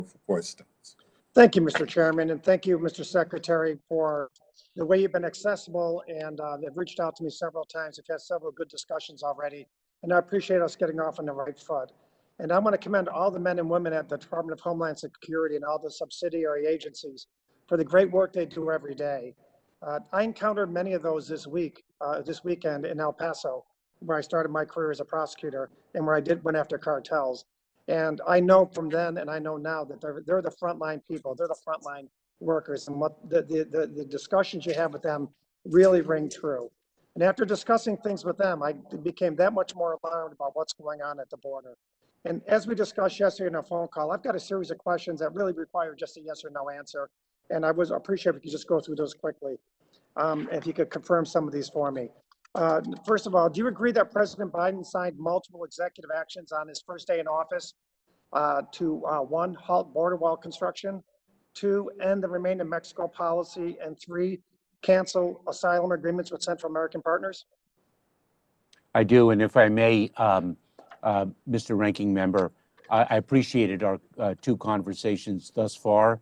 for questions. Thank you, Mr. Chairman, and thank you, Mr. Secretary, for the way you've been accessible, and they've reached out to me several times. We've had several good discussions already, and I appreciate us getting off on the right foot. And I want to commend all the men and women at the Department of Homeland Security and all the subsidiary agencies for the great work they do every day. I encountered many of those this weekend in El Paso, where I started my career as a prosecutor and where I went after cartels. And I know from then, and I know now, that they're the frontline people. They're the frontline workers, and what the discussions you have with them really ring true. And after discussing things with them, I became that much more alarmed about what's going on at the border. And as we discussed yesterday in our phone call, I've got a series of questions that really require just a yes or no answer. And I would appreciate if you could just go through those quickly. If you could confirm some of these for me. First of all, do you agree that President Biden signed multiple executive actions on his first day in office to one, halt border wall construction, two, end the Remain in Mexico policy, and three, cancel asylum agreements with Central American partners? I do, and if I may, Mr. Ranking Member, I appreciated our two conversations thus far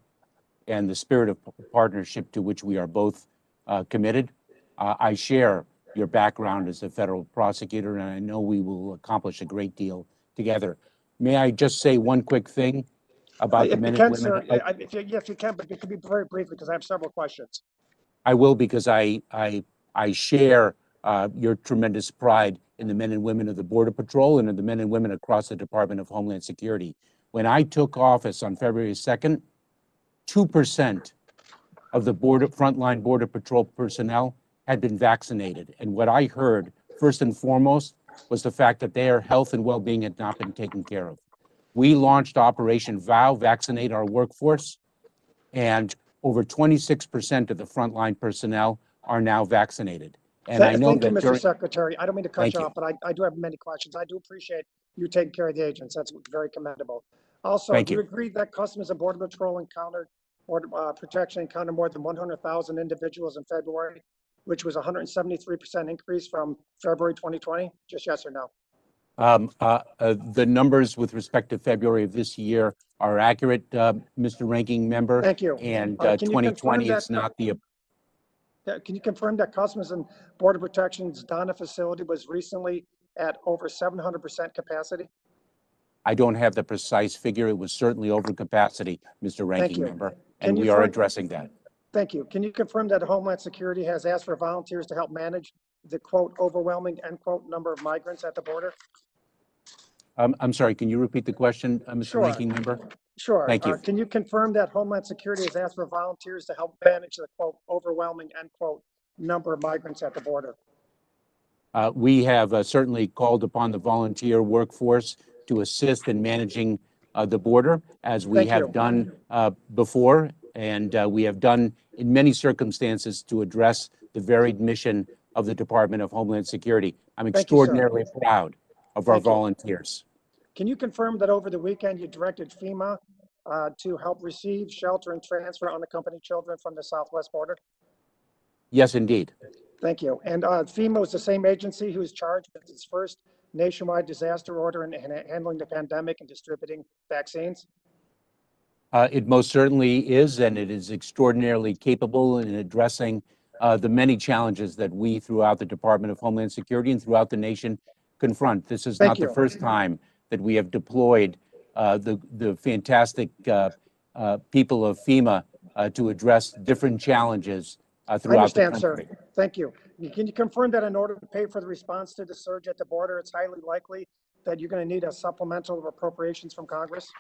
and the spirit of partnership to which we are both committed. I share your background as a federal prosecutor, and I know we will accomplish a great deal together. May I just say one quick thing about the men and women? Sir, if you can, but it could be very briefly because I have several questions. I will, because I share your tremendous pride in the men and women of the Border Patrol and in the men and women across the Department of Homeland Security. When I took office on February 2nd, 2% of the frontline Border Patrol personnel had been vaccinated. And what I heard, first and foremost, was the fact that their health and well-being had not been taken care of. We launched Operation VOW, Vaccinate Our Workforce, and over 26% of the frontline personnel are now vaccinated. And I know Thank you, that Mr. Secretary. I don't mean to cut you you off, but I do have many questions. I do appreciate you taking care of the agents. That's very commendable. Also, Thank do you you. agree that Customs and Border Patrol encountered protection encountered more than 100,000 individuals in February, which was a 173% increase from February 2020? Just yes or no? The numbers with respect to February of this year are accurate, Mr. Ranking Member. Thank you. And Can you 2020 confirm is not the... Can you confirm that Customs and Border Protection's Donna facility was recently at over 700% capacity? I don't have the precise figure. It was certainly over capacity, Mr. Ranking Member, and we are addressing that. Thank you. Can you confirm that Homeland Security has asked for volunteers to help manage the, quote, overwhelming, end quote, number of migrants at the border? I'm sorry, can you repeat the question, Mr. Ranking Member? Sure. Thank you. Can you confirm that Homeland Security has asked for volunteers to help manage the, quote, overwhelming, end quote, number of migrants at the border? We have certainly called upon the volunteer workforce to assist in managing the border, as we have done before, and we have done in many circumstances to address the varied mission of the Department of Homeland Security. I'm extraordinarily proud of our volunteers. Can you confirm that over the weekend you directed FEMA to help receive, shelter, and transfer unaccompanied children from the southwest border? Yes, indeed. Thank you. And FEMA was the same agency who was charged with its first nationwide disaster order in handling the pandemic and distributing vaccines? It most certainly is, and it is extraordinarily capable in addressing the many challenges that we throughout the Department of Homeland Security and throughout the nation confront. This is not the first time that we have deployed the fantastic people of FEMA to address different challenges throughout the country. I understand, sir. Thank you. Can you confirm that in order to pay for the response to the surge at the border, it's highly likely that you're going to need a supplemental appropriations from Congress?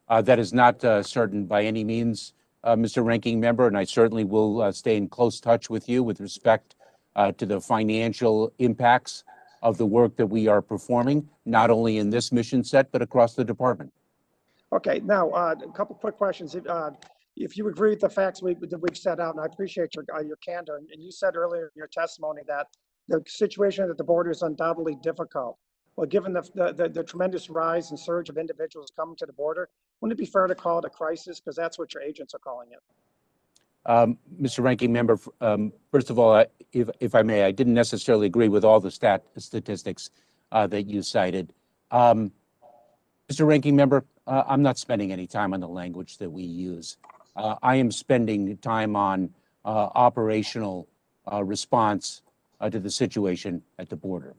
That is not certain by any means, Mr. Ranking Member, and I certainly will stay in close touch with you with respect to the financial impacts of the work that we are performing, not only in this mission set, but across the department. Okay, now a couple quick questions. If you agree with the facts that we've set out, and I appreciate your candor, and you said earlier in your testimony that the situation at the border is undoubtedly difficult. Well, given the tremendous rise and surge of individuals coming to the border, wouldn't it be fair to call it a crisis? Because that's what your agents are calling it. Mr. Ranking Member, first of all, if I may, I didn't necessarily agree with all the statistics that you cited. Mr. Ranking Member, I'm not spending any time on the language that we use. I am spending time on operational response to the situation at the border.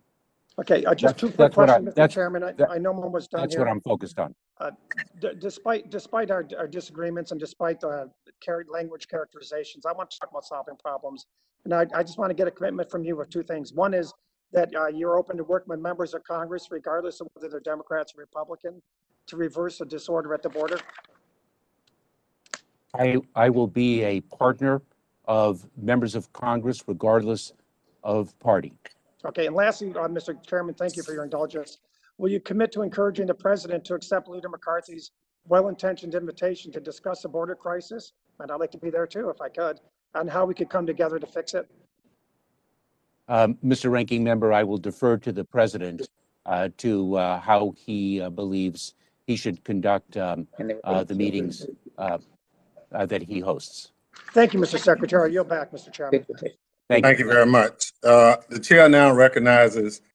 Okay, just two quick questions, Mr. Chairman. I know one was done That's here. what I'm focused on. Despite our disagreements and despite the language characterizations, I want to talk about solving problems. And I just want to get a commitment from you of two things. One is that you're open to work with members of Congress, regardless of whether they're Democrats or Republican, to reverse the disorder at the border. I will be a partner of members of Congress, regardless of party. Okay, and lastly, Mr. Chairman, thank you for your indulgence. Will you commit to encouraging the president to accept Leader McCarthy's well-intentioned invitation to discuss the border crisis? And I'd like to be there too, if I could, on how we could come together to fix it. Mr. Ranking Member, I will defer to the president to how he believes he should conduct the meetings that he hosts. Thank you, Mr. Secretary. You're back, Mr. Chairman. Thank you very much. The chair now recognizes